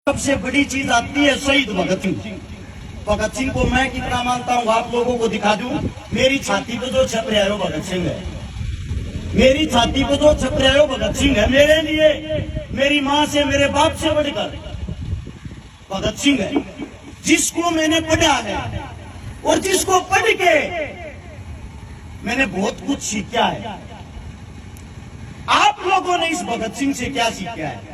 सबसे बड़ी चीज आती है शहीद भगत सिंह। भगत सिंह को मैं कितना मानता हूँ आप लोगों को दिखा दूं। मेरी छाती पे जो छप रहा है वो भगत सिंह है। मेरी छाती पे जो छप रहा है वो भगत सिंह है। मेरे लिए मेरी माँ से मेरे बाप से बढ़कर भगत सिंह है, जिसको मैंने पढ़ा है और जिसको पढ़ के मैंने बहुत कुछ सीखा है। आप लोगों ने इस भगत सिंह से क्या सीखा है,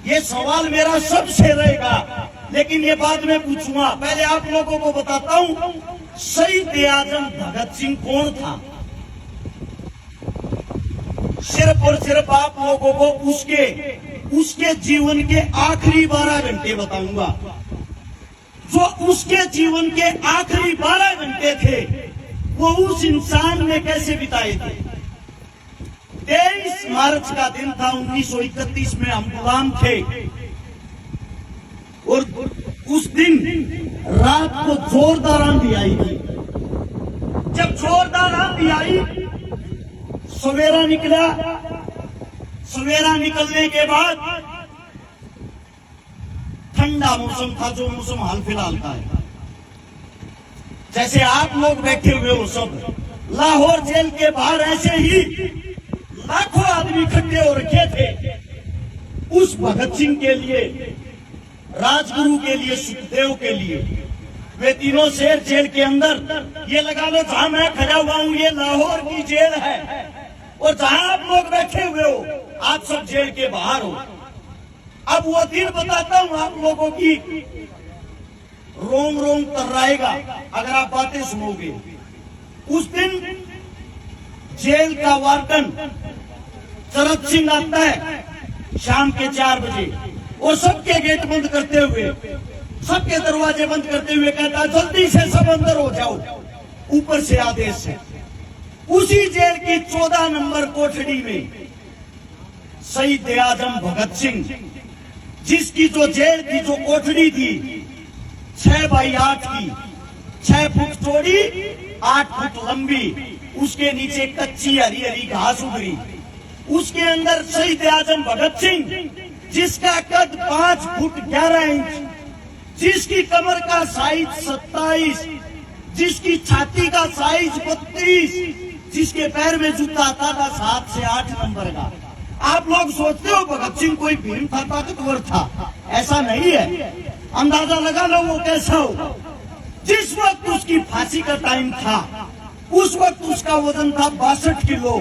ये सवाल मेरा सबसे रहेगा, लेकिन ये बाद में पूछूंगा। पहले आप लोगों को बताता हूं शहीद आजम भगत सिंह कौन था। सिर्फ और सिर्फ आप लोगों को उसके जीवन के आखिरी 12 घंटे बताऊंगा। जो उसके जीवन के आखिरी 12 घंटे थे वो उस इंसान ने कैसे बिताए थे। 23 मार्च का दिन था 1931 में, हम गुलाम थे और उस दिन रात को जोरदार आंधी आई थी। जब जोरदार आंधी आई, सवेरा निकला। सवेरा निकलने के बाद ठंडा मौसम था, जो मौसम हाल फिलहाल का है। जैसे आप लोग बैठे हुए हो सब, लाहौर जेल के बाहर ऐसे ही लाखों आदमी इकट्ठे हो रखे थे उस भगत सिंह के लिए, राजगुरु के लिए, सुखदेव के लिए। वे तीनों शेर जेल के अंदर, ये लगा लो जहां मैं खड़ा हुआ हूं ये लाहौर की जेल है, और जहां आप लोग बैठे हुए हो आप सब जेल के बाहर हो। अब वो दिन बताता हूं आप लोगों की, रोम रोम तर्राएगा अगर आप बातें सुनोगे। उस दिन जेल का वार्डन शरद सिंह आता है शाम के 4 बजे और सबके गेट बंद करते हुए, सबके दरवाजे बंद करते हुए कहता है जल्दी से सब अंदर हो जाओ, ऊपर से आदेश है। उसी जेल की 14 नंबर कोठड़ी में शहीद आजम भगत सिंह, जिसकी जो जेल की जो कोठड़ी थी 6 बाई 8 की, 6 फुट चौड़ी 8 फुट लंबी, उसके नीचे कच्ची हरी हरी घास उगरी, उसके अंदर शहीद आजम भगत सिंह, जिसका कद 5 फुट 11 इंच, जिसकी कमर का साइज 27, जिसकी छाती का साइज 32, जिसके पैर में जूता आता था 7 से 8 नंबर का। आप लोग सोचते हो भगत सिंह कोई भीम था, ताकतवर था, ऐसा नहीं है। अंदाजा लगा लो वो कैसा हो। जिस वक्त उसकी फांसी का टाइम था उस वक्त उसका वजन था 62 किलो,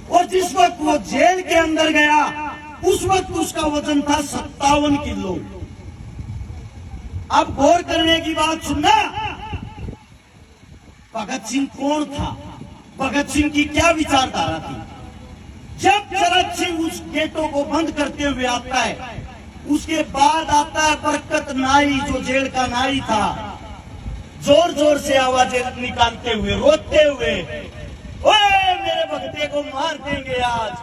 और जिस वक्त वो जेल के अंदर गया उस वक्त उसका वजन था 57 किलो। अब गौर करने की बात सुनना, भगत सिंह कौन था, भगत सिंह की क्या विचारधारा थी। जब शरद सिंह उस गेटों को बंद करते हुए आता है, उसके बाद आता है बरकत नाई, जो जेल का नाई था, जोर जोर से आवाजें निकालते हुए, रोते हुए, ओए मेरे भगते को मार देंगे आज,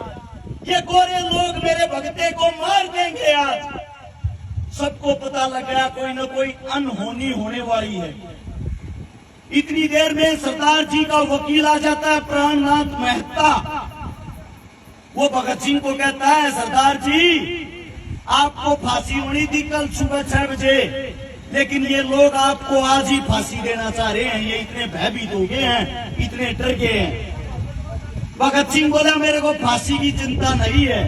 ये गोरे लोग मेरे भगते को मार देंगे आज। सबको पता लग गया कोई न कोई अनहोनी होने वाली है। इतनी देर में सरदार जी का वकील आ जाता है, प्राणनाथ मेहता। वो भगत सिंह को कहता है सरदार जी आपको फांसी होनी थी कल सुबह 6 बजे, लेकिन ये लोग आपको आज ही फांसी देना चाह रहे हैं, ये इतने भयभीत हो गए हैं, इतने डर गए हैं। भगत सिंह बोला मेरे को फांसी की चिंता नहीं है,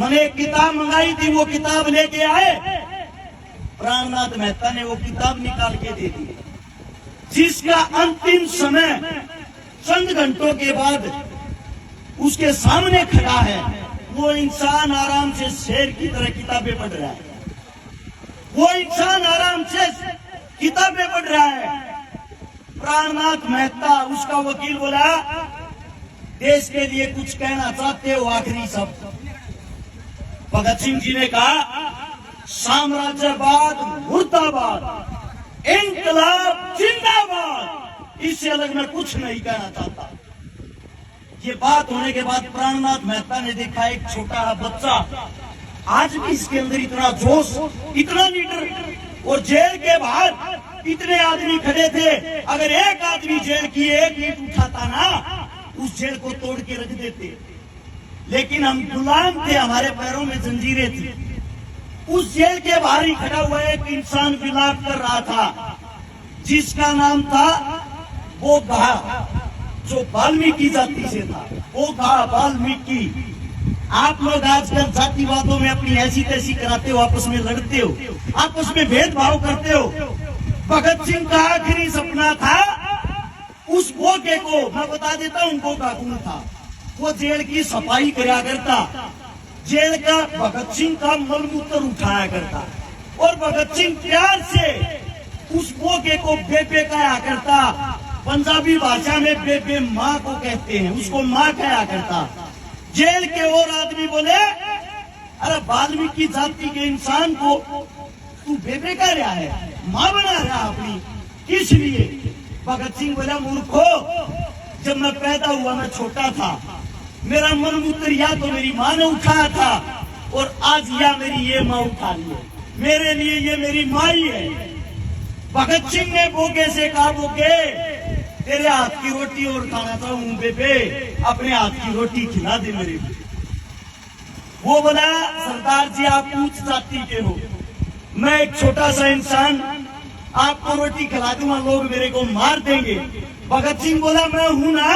मैंने एक किताब मंगाई थी, वो किताब लेके आए। प्राणनाथ मेहता ने वो किताब निकाल के दे दी, जिसका अंतिम समय चंद घंटों के बाद उसके सामने खड़ा है। वो इंसान आराम से शेर की तरह किताबें पढ़ रहा है, वो इंसान आराम से किताबें पढ़ रहा है। प्राणनाथ मेहता, उसका वकील, बोला देश के लिए कुछ कहना चाहते हो आखिरी शब्द। भगत सिंह जी ने कहा साम्राज्यवाद मुर्दाबाद, इंकलाब जिंदाबाद, इससे अलग मैं कुछ नहीं कहना चाहता। ये बात होने के बाद प्राणनाथ मेहता ने देखा एक छोटा बच्चा, आज भी इसके अंदर इतना जोश, इतना लीडर, और जेल के बाहर इतने आदमी खड़े थे। अगर एक आदमी जेल की एक ईंट उठाता ना, उस जेल को तोड़ के रख देते। लेकिन हम गुलाम थे, हमारे पैरों में जंजीरें थी। उस जेल के बाहर ही खड़ा हुआ एक इंसान विलाप कर रहा था, जिसका नाम था बोगा, जो वाल्मीकि जाति से था। बोगा वाल्मीकि। आप लोग आजकल जातिवादों में अपनी ऐसी तैसी कराते हो, आपस में लड़ते हो, आपस में भेदभाव करते हो। भगत सिंह का आखिरी सपना था उस बोगे को, मैं बता देता हूं बोगा कौन था। वो जेल की सफाई करा करता, जेल का भगत सिंह का मलमूत्र उठाया करता, और भगत सिंह प्यार से उस बोगे को बेबे कहा करता। पंजाबी भाषा में बेबे माँ को कहते हैं, उसको माँ कहा करता। जेल के और आदमी बोले, अरे वाल्मीकि जाति के इंसान को तू बेबे कर रहा है, माँ बना रहा अपनी, किस लिए? भगत सिंह बोला, मूर्खो, जब मैं पैदा हुआ मैं छोटा था, मेरा मलमूत्र या तो मेरी माँ ने उठाया था, और आज या मेरी ये माँ उठा रही है, मेरे लिए ये मेरी माँ ही है। भगत सिंह ने बोगे से कहा, बोगे तेरे हाथ की रोटी और खाना चाहूं बेबे, अपने हाथ की रोटी खिला दे मेरे को। वो बोला, सरदार जी आप उच्च जाति के हो, मैं एक छोटा सा इंसान, आपको रोटी खिला दूंगा, लोग मेरे को मार देंगे। भगत सिंह बोला, मैं हूं ना,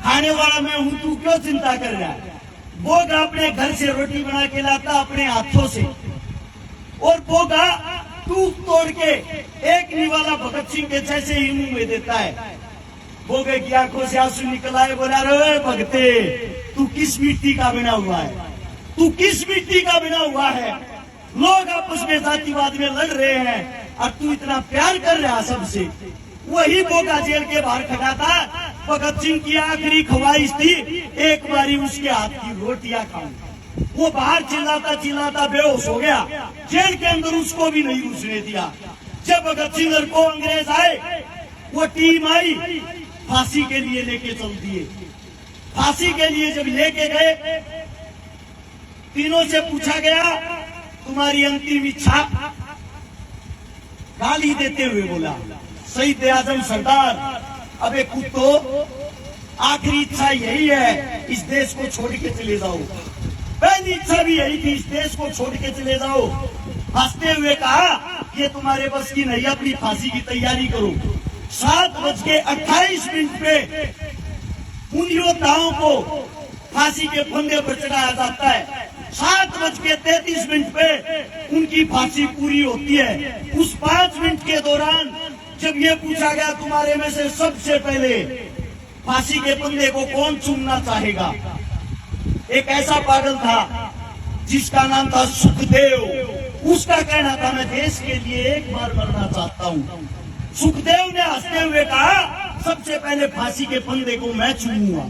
खाने वाला मैं हूं, तू क्यों चिंता कर रहा है? बोगा अपने घर से रोटी बना के लाता अपने हाथों से, और बोगा टूक तोड़ के एक निवाला भगत सिंह के जैसे ही मुंह में देता है। बोगे की आंखों से आंसू निकल आए, बोला, रे भगते, तू किस मिट्टी का बना हुआ है, तू किस मिट्टी का बना हुआ है? लोग आपस में जातिवाद में लड़ रहे हैं और तू इतना प्यार कर रहा है सबसे। वही बोगा जेल के बाहर खड़ा था। भगत सिंह की आखिरी ख्वाहिश थी एक बारी उसके हाथ की रोटियां खाऊं। वो बाहर चिल्लाता चिल्लाता बेहोश हो गया, जेल के अंदर उसको भी नहीं घुसने दिया। जब भगत सिंह को अंग्रेज आए, वो टीम आई, फांसी के लिए लेके चल दिए। फांसी के लिए जब लेके गए, तीनों से पूछा गया, तुम्हारी अंतिम इच्छा? गाली देते हुए बोला, शहीद आजम सरदार, अबे कुत्तो, आखिरी इच्छा यही है, इस देश को छोड़ के चले जाओ। पहली इच्छा भी यही थी, इस देश को छोड़ के चले जाओ। हंसते हुए कहा, ये तुम्हारे बस की नहीं, अपनी फांसी की तैयारी करो। 7:28 पे उन योद्धाओं को फांसी के फंदे पर चढ़ाया जाता है। 7:33 पे उनकी फांसी पूरी होती है। उस 5 मिनट के दौरान जब ये पूछा गया, तुम्हारे में से सबसे पहले फांसी के फंदे को कौन चूमना चाहेगा, एक ऐसा पागल था जिसका नाम था सुखदेव। उसका कहना था, मैं देश के लिए एक बार मरना चाहता हूँ। सुखदेव ने हंसते हुए कहा, सबसे पहले फांसी के फंदे को मैं चूमूंगा।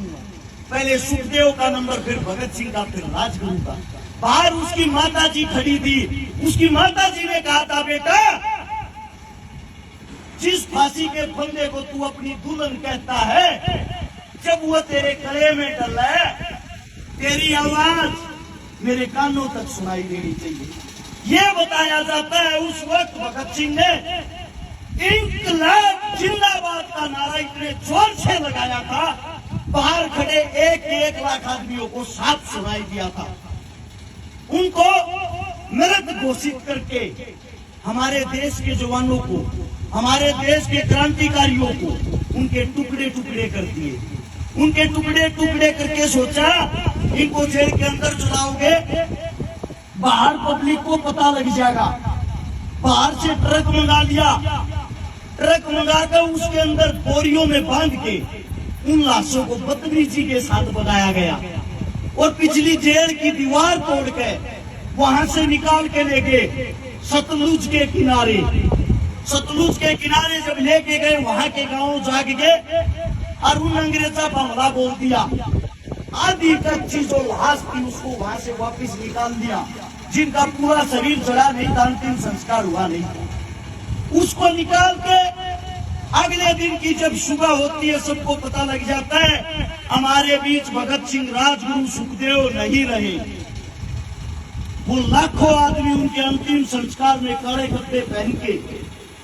पहले सुखदेव का नंबर, फिर भगत सिंह का, फिर राजगुरु का। बाहर उसकी माता जी खड़ी थी। उसकी माता जी ने कहा था, बेटा, जिस फांसी के फंदे को तू अपनी दुल्हन कहता है, जब वो तेरे गले में डला है, तेरी आवाज मेरे कानों तक सुनाई देनी चाहिए। ये बताया जाता है उस वक्त भगत सिंह ने इंकलाब जिंदाबाद का नारा इतने जोर से लगाया था, बाहर खड़े 1 लाख आदमियों को साथ सुनाई दिया था। उनको मृत घोषित करके हमारे देश के जवानों को, हमारे देश के क्रांतिकारियों को उनके टुकड़े टुकड़े कर दिए। उनके टुकड़े टुकड़े करके सोचा, इनको जेल के अंदर चलाओगे, बाहर पब्लिक को पता लग जाएगा। बाहर से ट्रक मंगा लिया, ट्रक मंगाकर उसके अंदर बोरियों में बांध के उन लाशों को बदतमीजी के साथ बनाया गया, और पिछली जेल की दीवार तोड़कर वहां से निकाल के ले गए सतलुज के किनारे। सतलुज के किनारे जब लेके गए, वहां के गांव जाग गए और उन अंग्रेजा हमला बोल दिया। आधी कच्ची जो लाश थी उसको वहां से वापस निकाल दिया, जिनका पूरा शरीर जला नहीं था, अंतिम संस्कार हुआ नहीं था। उसको निकाल के अगले दिन की जब सुबह होती है, सबको पता लग जाता है हमारे बीच भगत सिंह, राजगुरु, सुखदेव नहीं रहे। वो लाखों आदमी उनके अंतिम संस्कार में काले कपड़े पहन के,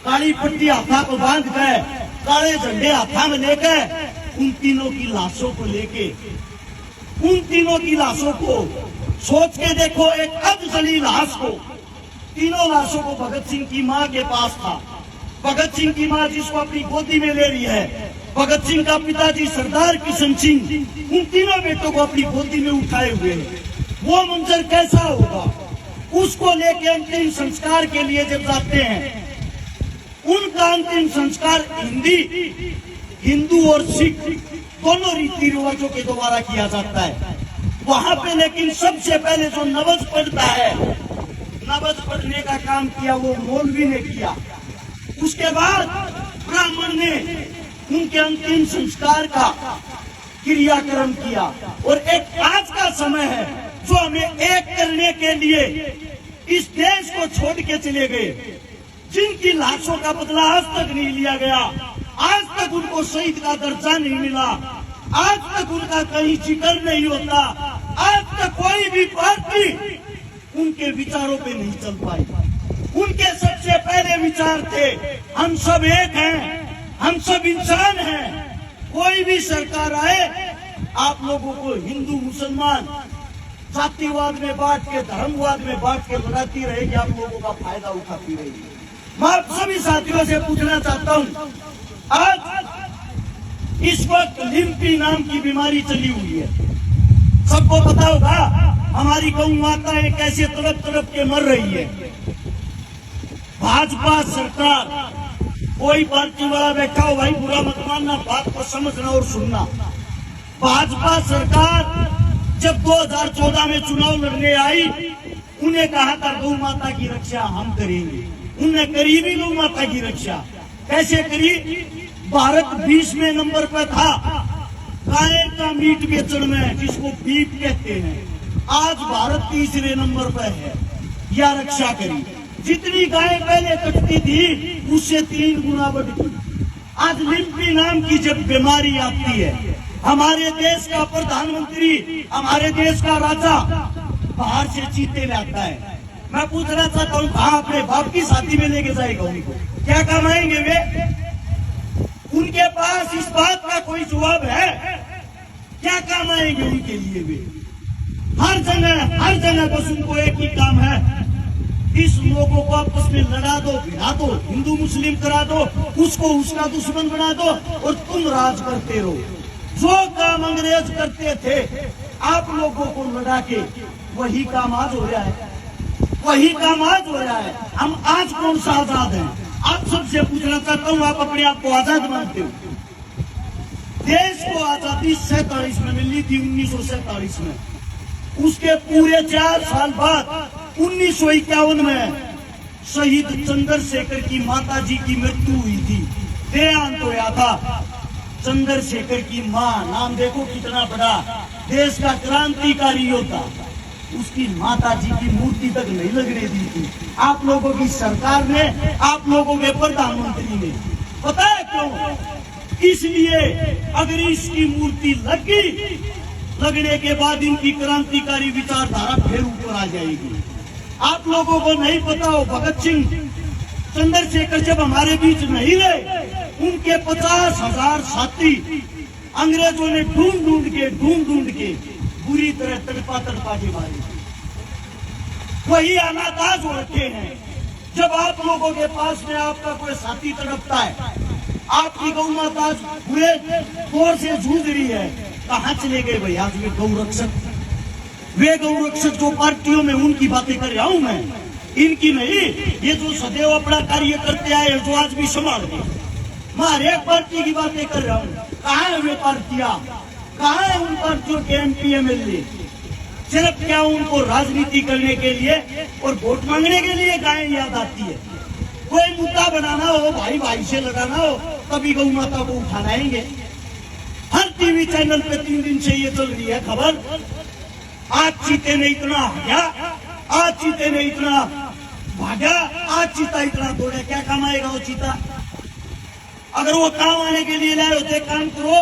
काली पट्टी हाथा को बांध कर, काले झंडे हाथा में लेकर उन तीनों की लाशों को लेके, उन तीनों की लाशों को सोच के देखो, एक अधजली लाश को तीनों लाशों को भगत सिंह की मां के पास था। भगत सिंह की मां जिसको अपनी गोदी में ले रही है, भगत सिंह का पिताजी सरदार किशन सिंह, उन तीनों बेटों को अपनी गोदी में उठाए हुए हैं। वो मंजर कैसा होगा? उसको लेके अंतिम संस्कार के लिए जब जाते हैं, उनका अंतिम संस्कार हिंदू और सिख दोनों रीति रिवाजों के द्वारा किया जाता है वहां पे। लेकिन सबसे पहले जो नवज पढ़ता है, नवज पढ़ने का काम किया वो मौलवी ने किया। उसके बाद ब्राह्मण ने उनके अंतिम संस्कार का क्रियाक्रम किया। और एक आज का समय है जो हमें एक करने के लिए इस देश को छोड़ के चले गए, जिनकी लाशों का बदला आज तक नहीं लिया गया, आज तक उनको शहीद का दर्जा नहीं मिला, आज तक उनका कहीं जिक्र नहीं होता, आज तक कोई भी पार्टी उनके विचारों पे नहीं चल पाई। उनके सबसे पहले विचार थे हम सब एक हैं, हम सब इंसान हैं। कोई भी सरकार आए आप लोगों को हिंदू मुसलमान जातिवाद में बांट के, धर्मवाद में बांट के बनाती रहेगी, आप लोगों का फायदा उठाती रहेगी। मैं आप सभी साथियों से पूछना चाहता हूं, आज इस वक्त लिम्पी नाम की बीमारी चली हुई है। सबको पता होगा हमारी गौ माताएं कैसे तड़प तड़प के मर रही है। भाजपा सरकार, कोई पार्टी वाला बैठा हो भाई बुरा मत मानना, बात को समझना और सुनना। भाजपा सरकार जब 2014 में चुनाव लड़ने आई, उन्हें कहा था गौ माता की रक्षा हम करेंगे। उन्हें करी भी गौ माता की रक्षा। कैसे करी? भारत 20वें नंबर पर था गाय का मीट बेचने में, जिसको बीफ कहते हैं। आज भारत 3रे नंबर पर है। या रक्षा करी, जितनी गाय पहले कटती थी उससे 3 गुना बढ़ गई। आज लिम्पी नाम की जब बीमारी आती है, हमारे देश का प्रधानमंत्री, हमारे देश का राजा बाहर से चीते लाता है। मैं पूछना चाहता हूँ कहाँ अपने बाप की शादी में लेके जाएगा उनको? क्या कमाएंगे वे? उनके पास इस बात का कोई जवाब है? क्या काम आएंगे उनके लिए वे? हर जगह बस उनको एक ही काम है, इस लोगों को आपस में लड़ा दो, भिड़ा दो, हिंदू मुस्लिम करा दो, उसको उसका दुश्मन बना दो और तुम राज करते रहो। जो काम अंग्रेज करते थे आप लोगों को लड़ा के, वही काम आज हो रहा है, वही काम आज हो रहा है। हम आज कौन सा आजाद हैं? आप सबसे पूछना चाहता हूँ, आप अपने आप को आजाद मानते हो? देश को आजादी 47 में मिली थी, 1947 में। उसके पूरे 4 साल बाद 1951 में शहीद चंद्रशेखर की माता जी की मृत्यु हुई थी, देहांत होया था। चंद्रशेखर की मां, नाम देखो कितना बड़ा, देश का क्रांतिकारी योद्धा, उसकी माता जी की मूर्ति तक नहीं लगने दी थी आप लोगों की सरकार ने, आप लोगों के प्रधानमंत्री ने। पता है क्यों? इसलिए अगर इसकी मूर्ति लगी, लगने के बाद इनकी क्रांतिकारी विचारधारा फिर ऊपर आ जाएगी। आप लोगों को नहीं पता हो, भगत सिंह, चंद्रशेखर जब हमारे बीच नहीं रहे, उनके 50,000 साथी अंग्रेजों ने ढूंढ के बुरी तरह तड़पा के मारे। वही अनाथ आज हो रखे हैं। जब आप लोगों के पास में आपका कोई साथी तड़पता है, आपकी गौ माता बुरे दौर से जूझ रही है, कहाँ चले गए भाई आज वे गौ रक्षक? वे गौ रक्षक जो पार्टियों में, उनकी बातें कर रहा हूं मैं, इनकी नहीं। ये जो सदैव अपना कार्य करते आए, जो आज भी संभाल गए, मैं हर एक पार्टी की बातें कर रहा हूँ। कहाँ है वे पार्टियां? कहाँ है उन पार्टियों के MP MLA? सिर्फ क्या उनको राजनीति करने के लिए और वोट मांगने के लिए गाय याद आती है? कोई मुद्दा बनाना हो, भाई से लड़ाना हो, तभी गौ माता को उठाना आएंगे। हर टीवी चैनल पे 3 दिन से ये चल रही है खबर, आज चीते ने इतना भागा, आज चीते ने इतना भागा, आज चीता इतना दौड़ा। क्या काम आएगा वो चीता? अगर वो काम आने के लिए लाए होते, काम करो,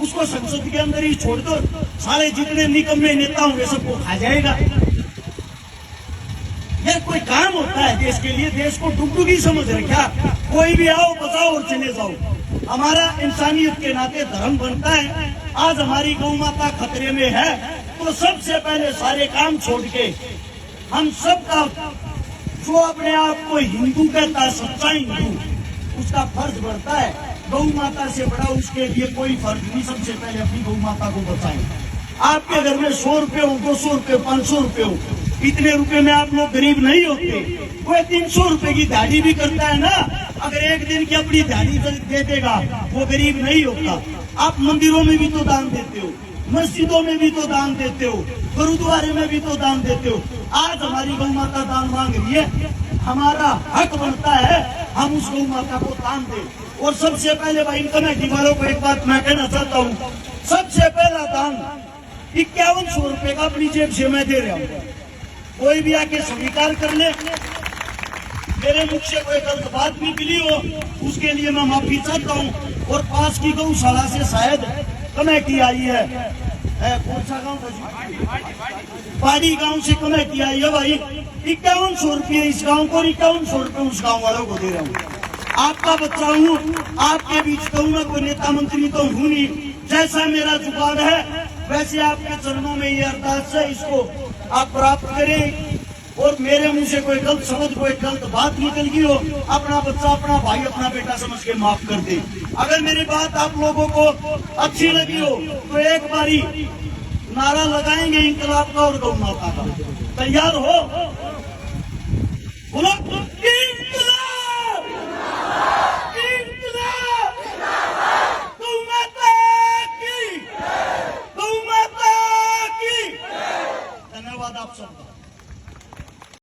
उसको संसद के अंदर ही छोड़ दो, सारे जितने निकम्मे नेता होंगे सबको खा जाएगा। यह कोई काम होता है देश के लिए? देश को डुगडुगी समझ रहे क्या? कोई भी आओ, बचाओ और चले जाओ। हमारा इंसानियत के नाते धर्म बनता है। आज हमारी गौ माता खतरे में है, तो सबसे पहले सारे काम छोड़ के हम सबका जो अपने आप को हिंदू कहता है, सच्चा हिंदू, उसका फर्ज बनता है गौ माता से बड़ा उसके लिए कोई फर्ज नहीं। सबसे पहले अपनी गौ माता को बचाएं। आपके घर में 100 रुपए हो, 200 रुपए, 500 रुपए हो, इतने रुपए में आप लोग गरीब नहीं होते। वो 300 रुपए की दिहाड़ी भी करता है ना, अगर एक दिन की अपनी दिहाड़ी दे देगा वो गरीब नहीं होता। आप मंदिरों में भी तो दान देते हो, मस्जिदों में भी तो दान देते हो, गुरुद्वारे में भी तो दान देते हो। आज हमारी गौ माता दान मांग रही है, हमारा हक बनता है हम उस गौ माता को दान दें। और सबसे पहले भाई कमेटी वालों को एक बात मैं कहना चाहता हूँ, सबसे पहला दान 5100 रुपए का अपनी जेब से मैं दे रहा हूँ। कोई भी आके स्वीकार कर ले, मेरे मुख से कोई गलत बात निकली हो उसके लिए मैं माफी चाहता हूँ। और पास की गौशाला से शायद कमेटी आई है, कौन सा गाँव था, पाड़ी गांव से कमेटी आई है भाई। 5100 रुपये इस गांव को, 5100 रुपये उस गांव वालों को दे रहा हूँ। आपका बच्चा हूँ, आपके बीच कहूँ मैं, कोई नेता मंत्री तो हूँ नहीं। जैसा मेरा जुगाड़ है वैसे आपके चरणों में ये अरदास है, इसको आप प्राप्त करें। और मेरे मुंह से कोई गलत शब्द, कोई गलत बात निकल गई हो, अपना बच्चा, अपना भाई, अपना बेटा समझ के माफ कर दे। अगर मेरी बात आप लोगों को अच्छी लगी हो तो एक बारी नारा लगाएंगे इंकलाब का और गौ माता का। तैयार हो? बोलो इंकलाब।